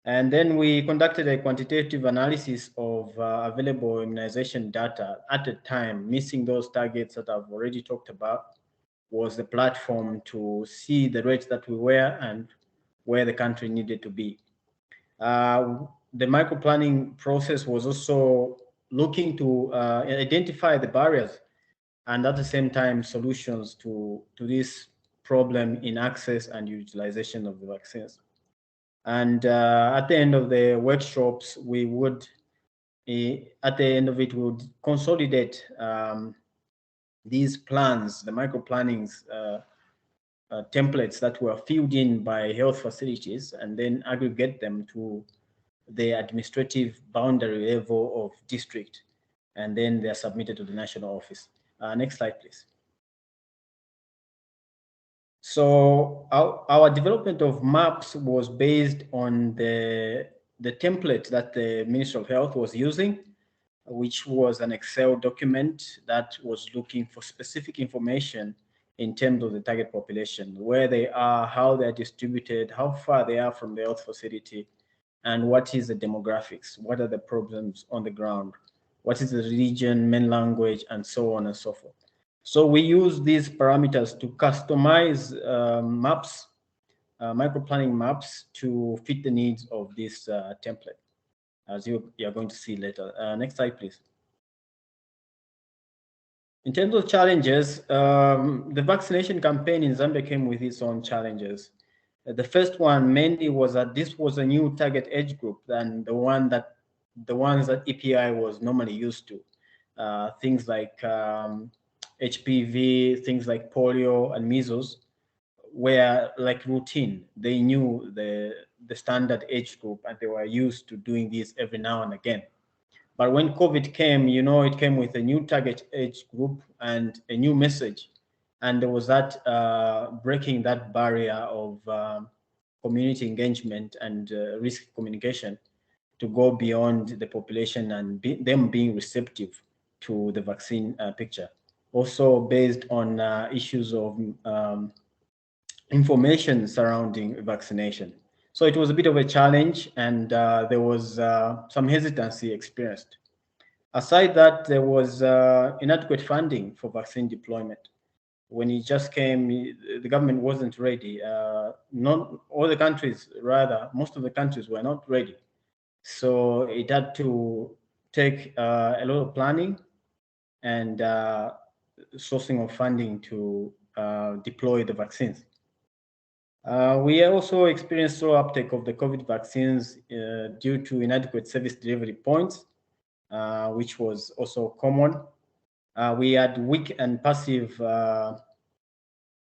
And then we conducted a quantitative analysis of available immunization data. At the time, missing those targets that I've already talked about was the platform to see the rates that we were and where the country needed to be. The micro-planning process was also looking to identify the barriers and at the same time solutions to this problem in access and utilization of the vaccines. And at the end of the workshops, we would, at the end of it, we would consolidate these plans, the micro plannings templates that were filled in by health facilities, and then aggregate them to the administrative boundary level of district, and then they are submitted to the national office. Next slide, please. So our development of maps was based on the template that the Ministry of Health was using, which was an Excel document that was looking for specific information in terms of the target population, where they are, how they're distributed, how far they are from the health facility, and what is the demographics, what are the problems on the ground, what is the religion, main language, and so on and so forth. So we use these parameters to customize maps, micro-planning maps to fit the needs of this template, as you're going to see later. Next slide, please. In terms of challenges, the vaccination campaign in Zambia came with its own challenges. The first one mainly was that this was a new target age group than the ones that EPI was normally used to. Things like HPV, things like polio and measles were like routine. They knew the standard age group and they were used to doing this every now and again. But when COVID came, you know, it came with a new target age group and a new message. And there was that breaking that barrier of community engagement and risk communication to go beyond the population and them being receptive to the vaccine picture. Also based on issues of information surrounding vaccination. So it was a bit of a challenge, and there was some hesitancy experienced. Aside that, there was inadequate funding for vaccine deployment. When it just came, the government wasn't ready. Not all the countries, rather, most of the countries were not ready. So it had to take a lot of planning and sourcing of funding to deploy the vaccines. We also experienced slow uptake of the COVID vaccines due to inadequate service delivery points, which was also common. We had weak and passive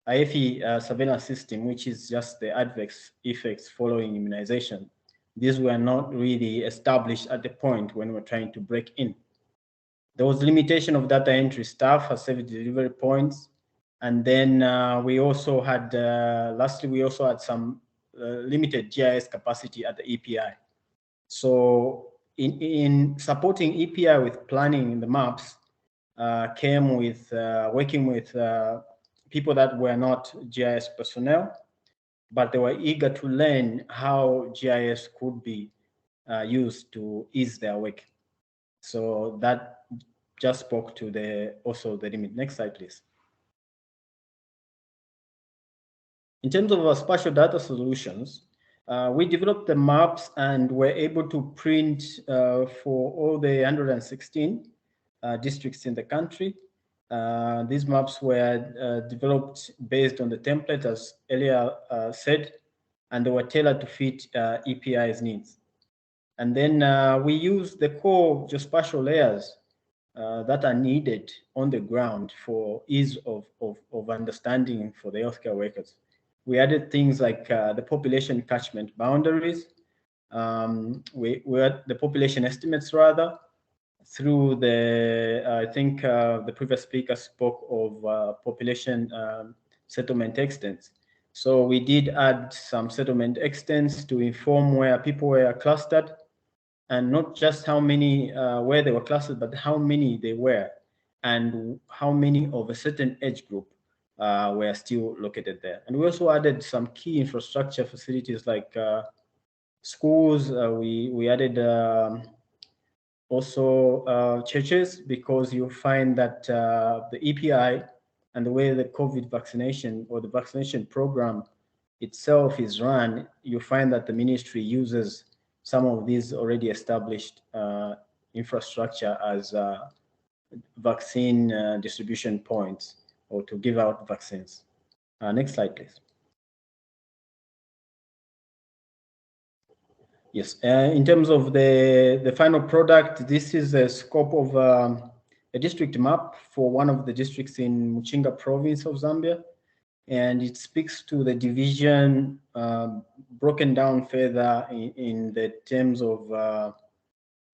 IFE surveillance system, which is just the adverse effects following immunization. These were not really established at the point when we're trying to break in. There was limitation of data entry staff at service delivery points. And then we also had, lastly, we also had some limited GIS capacity at the EPI. So in supporting EPI with planning the maps came with working with people that were not GIS personnel, but they were eager to learn how GIS could be used to ease their work. So that just spoke to the limit. Next slide, please. In terms of our spatial data solutions, we developed the maps and were able to print for all the 116 districts in the country. These maps were developed based on the template, as earlier said, and they were tailored to fit EPI's needs. And then we use the core geospatial layers that are needed on the ground for ease of understanding for the healthcare workers. We added things like the population catchment boundaries. We had the population estimates rather through the, I think the previous speaker spoke of population settlement extents. So we did add some settlement extents to inform where people were clustered, and not just how many, where they were clustered, but how many they were, and how many of a certain age group were still located there. And we also added some key infrastructure facilities like schools. We added also churches, because you find that the EPI and the way the COVID vaccination or the vaccination program itself is run, you find that the ministry uses some of these already established infrastructure as vaccine distribution points, or to give out vaccines. Next slide, please. Yes, in terms of the final product, this is a scope of a district map for one of the districts in Muchinga province of Zambia. And it speaks to the division broken down further in the terms of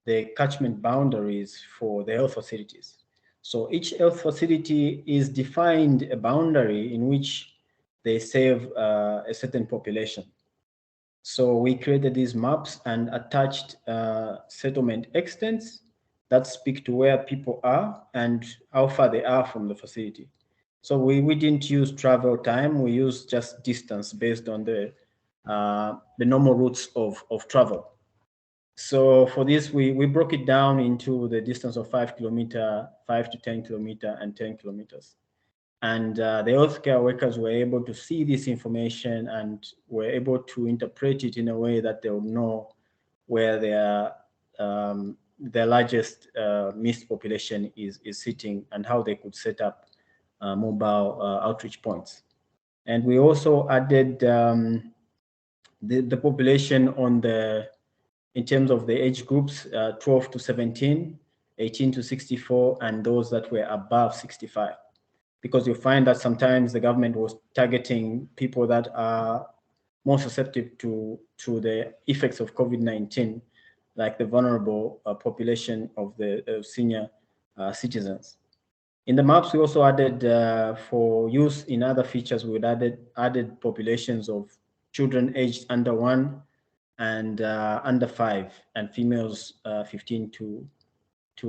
the catchment boundaries for the health facilities. So each health facility is defined a boundary in which they serve a certain population. So we created these maps and attached settlement extents that speak to where people are and how far they are from the facility. So we didn't use travel time, we used just distance based on the normal routes of travel. So for this, we broke it down into the distance of 5 kilometer, 5 to 10 kilometer, and 10 kilometers. And the healthcare workers were able to see this information and were able to interpret it in a way that they would know where their largest missed population is sitting, and how they could set up mobile outreach points. And we also added the population on in terms of the age groups, 12 to 17, 18 to 64, and those that were above 65. Because you find that sometimes the government was targeting people that are more susceptible to the effects of COVID-19, like the vulnerable population of the senior citizens. In the maps, we also added for use in other features, we added populations of children aged under 1 and under 5, and females 15 to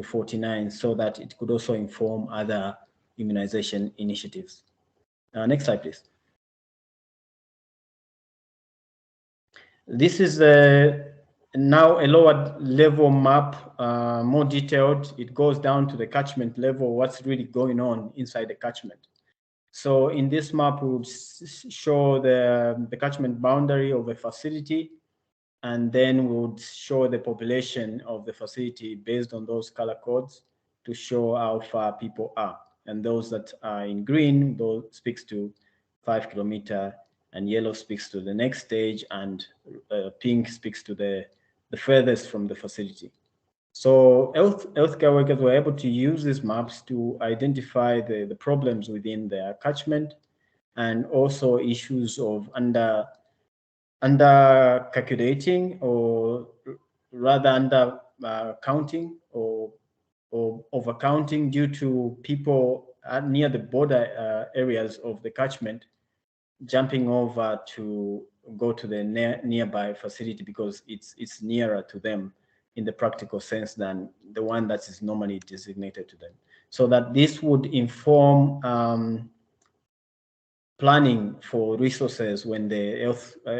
49, so that it could also inform other immunization initiatives. Next slide, please. This is now a lower level map, more detailed. It goes down to the catchment level, what's really going on inside the catchment. So in this map, we would show the catchment boundary of a facility, and then we would show the population of the facility based on those color codes to show how far people are. And those that are in green, those speaks to 5 kilometer, and yellow speaks to the next stage, and pink speaks to the furthest from the facility. So healthcare workers were able to use these maps to identify the problems within their catchment, and also issues of under calculating, or rather under counting, or overcounting due to people near the border areas of the catchment jumping over to go to the nearby facility because it's nearer to them in the practical sense than the one that is normally designated to them. So that this would inform planning for resources when the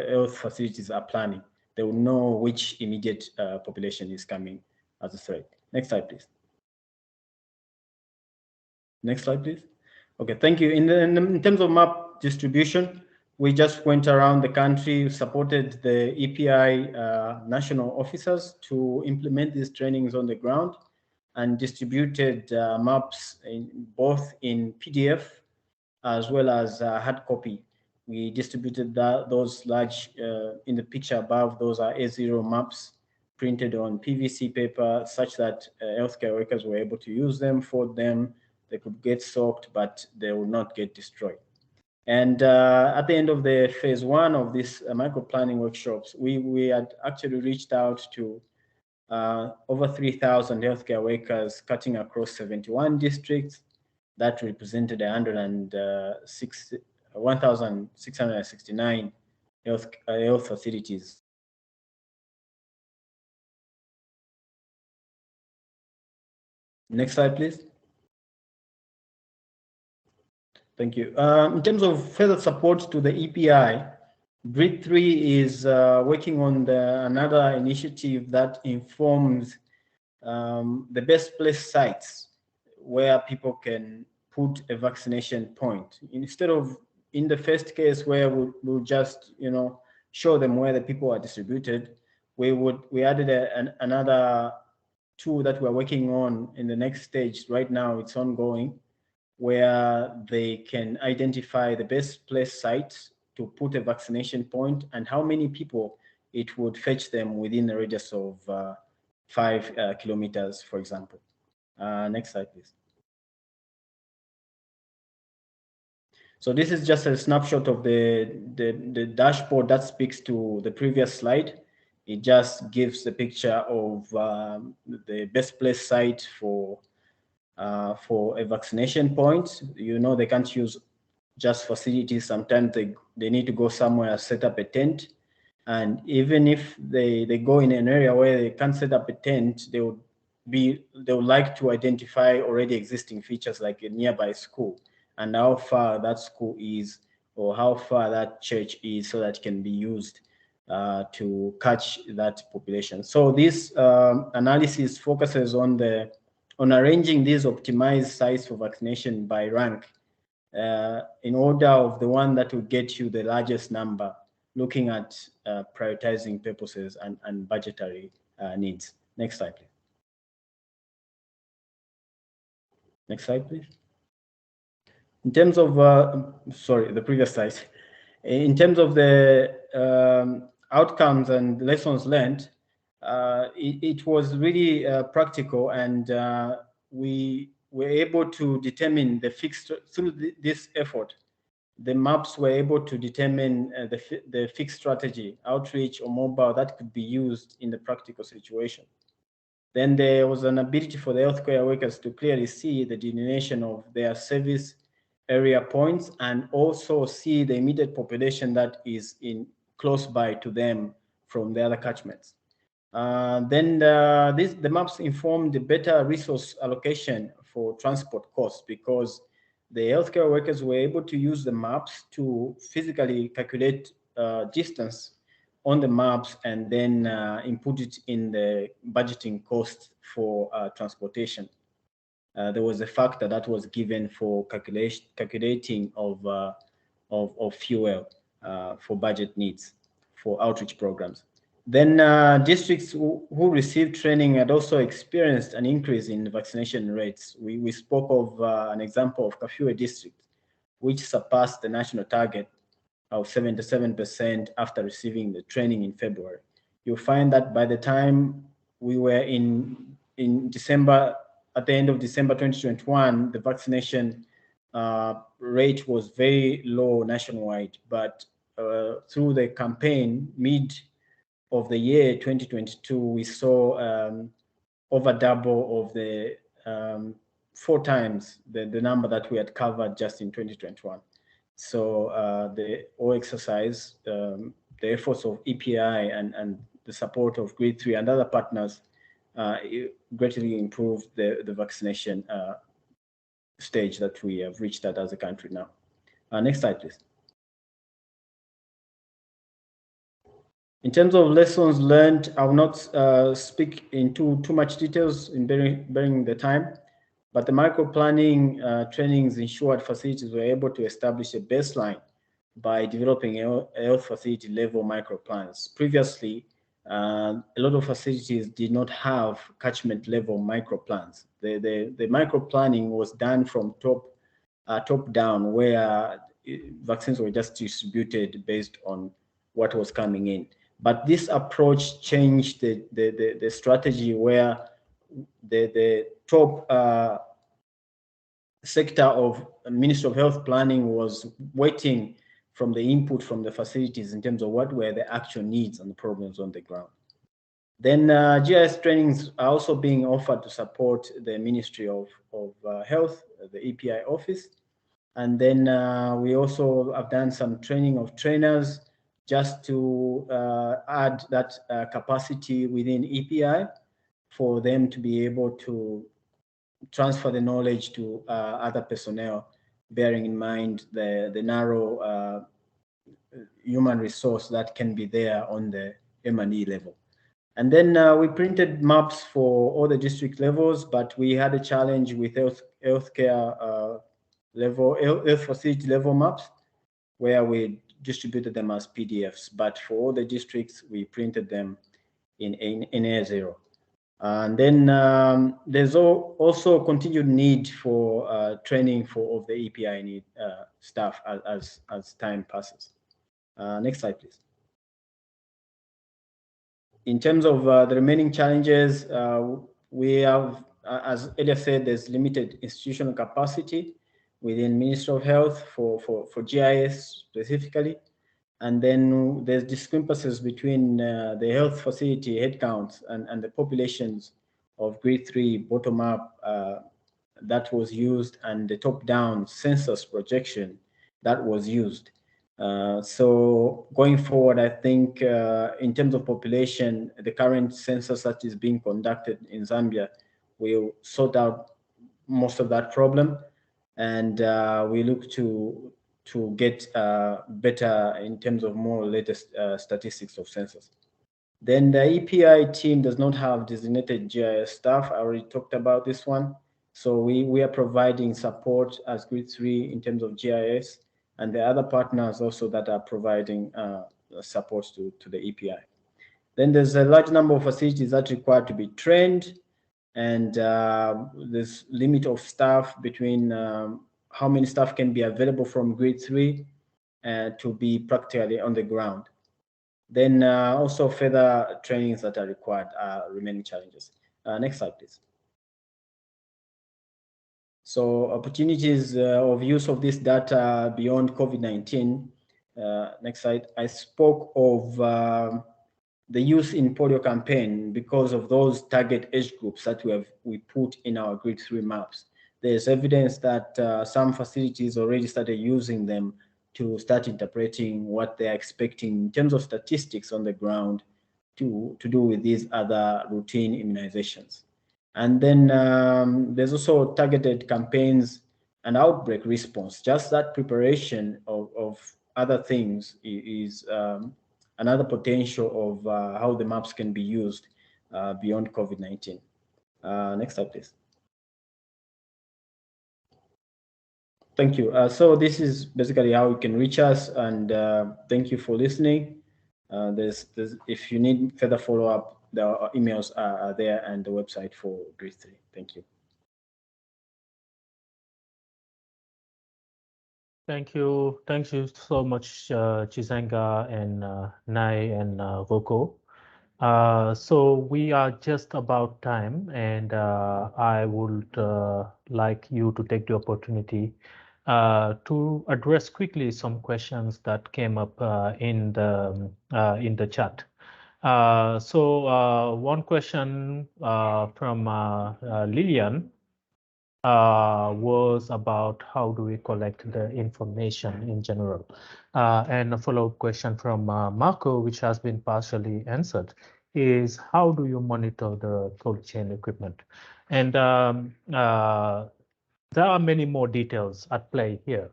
health facilities are planning. They will know which immediate population is coming as a threat. Next slide, please. Next slide, please. Okay, thank you. In terms of map distribution, we just went around the country, supported the EPI national officers to implement these trainings on the ground, and distributed maps both in PDF as well as hard copy. We distributed those large, in the picture above, those are A0 maps printed on PVC paper, such that healthcare workers were able to use them, fold them. They could get soaked, but they will not get destroyed. And at the end of the phase 1 of this micro planning workshops, we had actually reached out to over 3,000 healthcare workers cutting across 71 districts. That represented 1,669 health facilities. Next slide, please. Thank you. In terms of further support to the EPI, Breed 3 is working on another initiative that informs the best place sites where people can put a vaccination point. Instead of, in the first case where we'll just show them where the people are distributed, we added another tool that we're working on in the next stage. Right now it's ongoing, where they can identify the best place sites to put a vaccination point and how many people it would fetch them within a radius of 5 kilometers, for example. Next slide, please. So this is just a snapshot of the dashboard that speaks to the previous slide. It just gives the picture of the best place site for a vaccination point. They can't use just facilities. Sometimes they need to go somewhere, set up a tent. And even if they go in an area where they can't set up a tent, they would like to identify already existing features like a nearby school and how far that school is, or how far that church is, so that it can be used to catch that population. So this analysis focuses on arranging these optimized sites for vaccination by rank in order of the one that will get you the largest number, looking at prioritizing purposes and budgetary needs. Next slide, please. Next slide, please. In terms of, sorry, the previous slide. In terms of the outcomes and lessons learned, it was really practical, and we were able to determine through this effort, the maps were able to determine the fixed strategy, outreach or mobile, that could be used in the practical situation. Then there was an ability for the healthcare workers to clearly see the delineation of their service area points, and also see the immediate population that is close by to them from the other catchments. Then the maps informed the better resource allocation for transport costs, because the healthcare workers were able to use the maps to physically calculate distance on the maps, and then input it in the budgeting cost for transportation. There was a factor that was given for calculating of fuel for budget needs for outreach programs. Then districts who received training had also experienced an increase in vaccination rates. We spoke of an example of Kafue district, which surpassed the national target of 77% after receiving the training in February. You'll find that by the time we were in in December, at the end of December 2021, the vaccination rate was very low nationwide, but through the campaign, mid of the year 2022, we saw over double of the 4 times the number that we had covered just in 2021. So the whole exercise, the efforts of EPI and the support of Grade 3 and other partners greatly improved the vaccination stage that we have reached at as a country now. Next slide, please. In terms of lessons learned, I will not speak into too much details in bearing the time, but the micro-planning trainings ensured facilities were able to establish a baseline by developing health facility level micro plans. Previously, a lot of facilities did not have catchment level micro plans. The micro planning was done from top down, where vaccines were just distributed based on what was coming in. But this approach changed the strategy, where the top sector of Ministry of Health Planning was waiting from the input from the facilities in terms of what were the actual needs and the problems on the ground. Then GIS trainings are also being offered to support the Ministry of Health, the EPI office. And then we also have done some training of trainers just to add that capacity within EPI for them to be able to transfer the knowledge to other personnel, bearing in mind the narrow human resource that can be there on the M&E level. And then we printed maps for all the district levels, but we had a challenge with healthcare level, health facility level maps, where we distributed them as PDFs. But for all the districts, we printed them in A0. And then there's also continued need for training of the EPI staff as time passes. Next slide, please. In terms of the remaining challenges, we have, as Elia said, there's limited institutional capacity within Ministry of Health for GIS specifically. And then there's discrepancies between the health facility headcounts and the populations of Grade 3 bottom-up that was used, and the top-down census projection that was used. So going forward, I think in terms of population, the current census that is being conducted in Zambia will sort out most of that problem, and we look to get better in terms of more latest statistics of census. Then the EPI team does not have designated GIS staff. I already talked about this one. So we are providing support as Grid 3 in terms of GIS, and the other partners also that are providing support to the EPI. Then there's a large number of facilities that require to be trained, and there's limit of staff between how many staff can be available from Grade 3 to be practically on the ground. Then also further trainings that are required are remaining challenges. Next slide, please. So opportunities of use of this data beyond COVID-19. Next slide. I spoke of the use in polio campaign because of those target age groups that we put in our Grade 3 maps. There's evidence that some facilities already started using them to start interpreting what they're expecting in terms of statistics on the ground to do with these other routine immunizations. And then there's also targeted campaigns and outbreak response. Just that preparation of other things is another potential of how the maps can be used beyond COVID-19. Next slide, please. Thank you. So this is basically how you can reach us, and thank you for listening. If you need further follow-up, the emails are there, and the website for Grade 3. Thank you. Thank you. Thank you so much, Chizenga and Nai and Roko. So we are just about time, and I would like you to take the opportunity to address quickly some questions that came up in the chat. One question from Lillian was about how do we collect the information in general. And a follow-up question from Marco, which has been partially answered, is how do you monitor the cold chain equipment? And there are many more details at play here.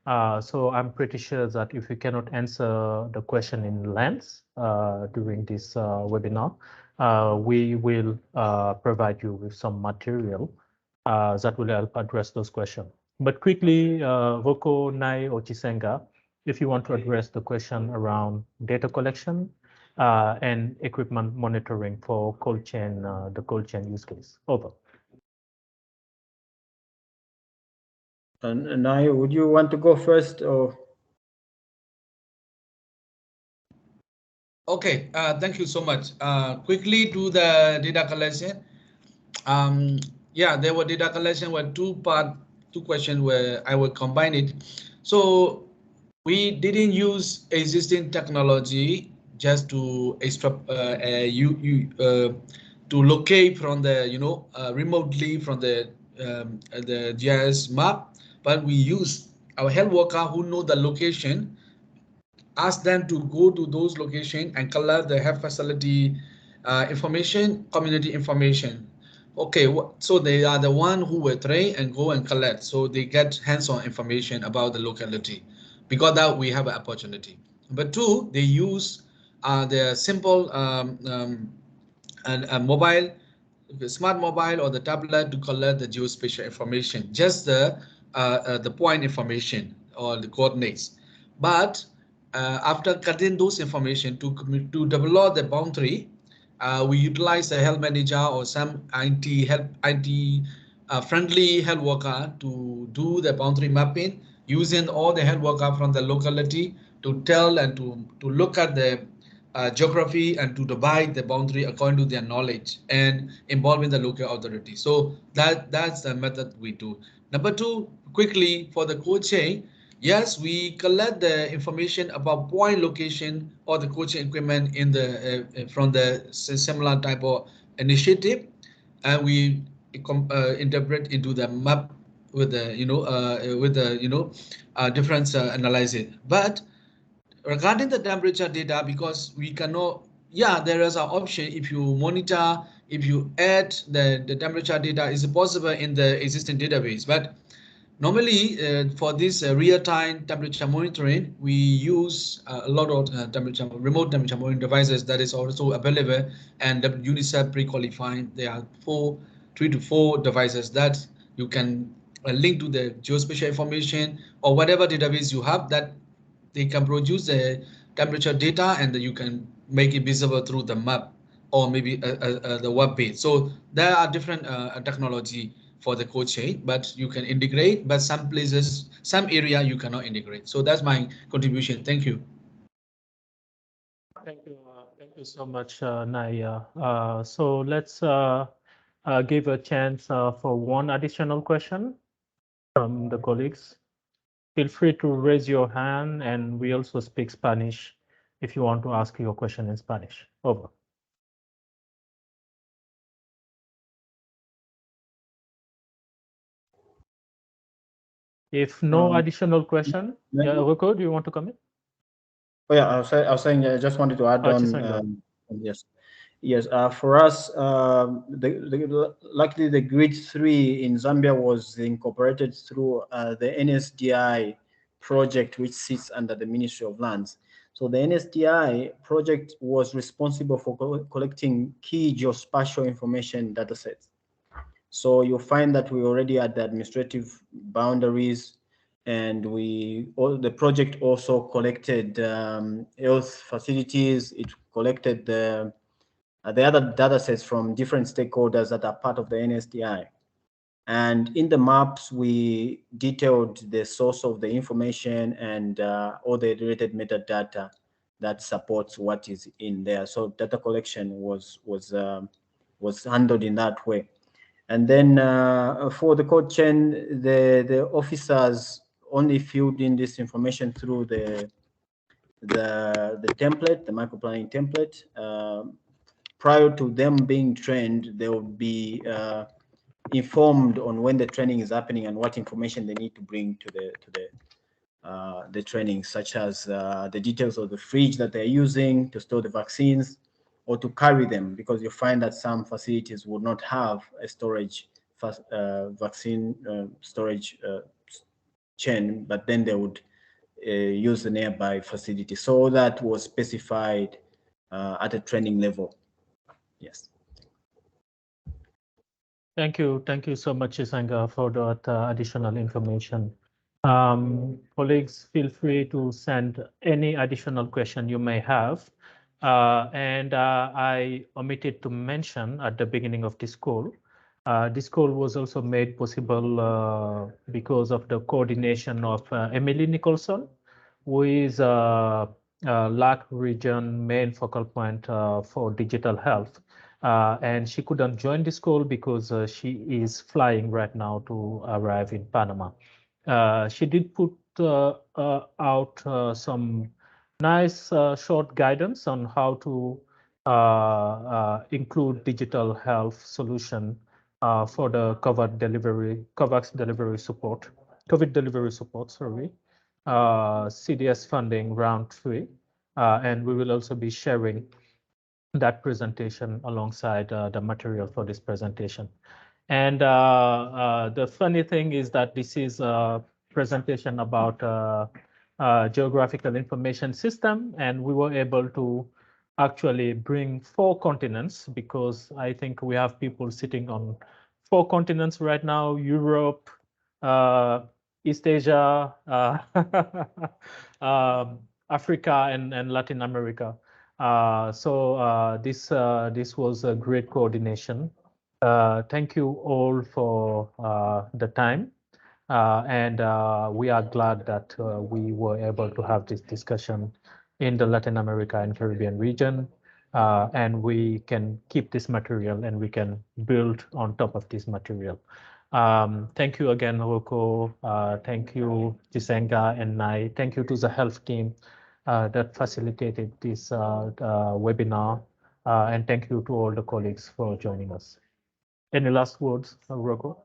So I'm pretty sure that if you cannot answer the question in length during this webinar, we will provide you with some material that will help address those questions. But quickly, Roko, Nai, or Chisenga, if you want to address the question around data collection and equipment monitoring for cold chain, the cold chain use case. Over. And Nai, would you want to go first, or? Okay, thank you so much. Quickly do the data collection. Yeah, there were data collection were two questions where I will combine it. So we didn't use existing technology just to to locate from the remotely from the GIS map, but we use our health worker who know the location, ask them to go to those locations and collect the health facility information, community information. Okay, so they are the one who were trained and go and collect, so they get hands-on information about the locality. Because that we have an opportunity. But two, they use the simple mobile, the smart mobile or the tablet to collect the geospatial information, just the point information or the coordinates. But after getting those information to develop the boundary, we utilize the health manager or some IT friendly health worker to do the boundary mapping using all the health worker from the locality to tell and to look at the geography and to divide the boundary according to their knowledge and involving the local authority. So that's the method we do. Number two, quickly for the cold chain, yes, we collect the information about point location or the cold chain equipment in the from the similar type of initiative, and we interpret into the map with the different analysis. But regarding the temperature data, because we cannot, yeah, there is an option if you monitor, if you add the temperature data, is possible in the existing database. But normally for this real-time temperature monitoring, we use a lot of remote temperature monitoring devices that is also available, and the UNICEF pre-qualified. There are 3 to 4 devices that you can link to the geospatial information or whatever database you have, that they can produce the temperature data and you can make it visible through the map or maybe the web page. So there are different technology for the code chain, but you can integrate, but some places, some area you cannot integrate. So that's my contribution. Thank you. Thank you so much, Naya. So let's give a chance for one additional question from the colleagues. Feel free to raise your hand, and we also speak Spanish if you want to ask your question in Spanish. Over. If no additional question, yeah, Roko, do you want to come in? Oh yeah, I was saying I just wanted to add on. Yes. For us, luckily the Grid 3 in Zambia was incorporated through the NSDI project, which sits under the Ministry of Lands. So the NSDI project was responsible for collecting key geospatial information datasets. So you'll find that we already had the administrative boundaries, and the project also collected health facilities. It collected the other data sets from different stakeholders that are part of the NSDI. And in the maps, we detailed the source of the information and all the related metadata that supports what is in there. So data collection was handled in that way. And then for the code chain, the officers only filled in this information through the template, the microplanning template. Prior to them being trained, they will be informed on when the training is happening and what information they need to bring to the training, such as the details of the fridge that they're using to store the vaccines or to carry them, because you find that some facilities would not have a storage vaccine storage chain, but then they would use the nearby facility. So that was specified at a training level. Yes. Thank you so much, Isanga, for that additional information. Colleagues, feel free to send any additional question you may have. And I omitted to mention at the beginning of this call, this call was also made possible because of the coordination of Emily Nicholson, who is LAC region main focal point for digital health. And she couldn't join this call because she is flying right now to arrive in Panama. She did put out some nice short guidance on how to include digital health solution for the COVID delivery support, sorry, CDS funding round 3. And we will also be sharing that presentation alongside the material for this presentation. And the funny thing is that this is a presentation about geographical information system, and we were able to actually bring 4 continents, because I think we have people sitting on 4 continents right now: Europe, East Asia, Africa, and Latin America. So this was a great coordination. Thank you all for the time. And we are glad that we were able to have this discussion in the Latin America and Caribbean region. And we can keep this material and we can build on top of this material. Thank you again, Roko. Thank you, Jisenga and Nai. Thank you to the health team that facilitated this webinar. And thank you to all the colleagues for joining us. Any last words, Roko?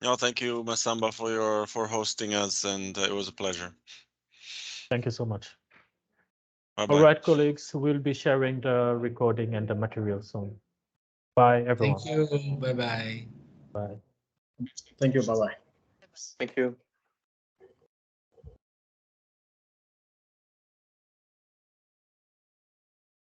No, thank you, Masamba, for hosting us, and it was a pleasure. Thank you so much. Bye-bye. All right, colleagues, we'll be sharing the recording and the material soon. Bye, everyone. Thank you. Bye-bye. Bye. Thank you. Bye-bye. Thank you.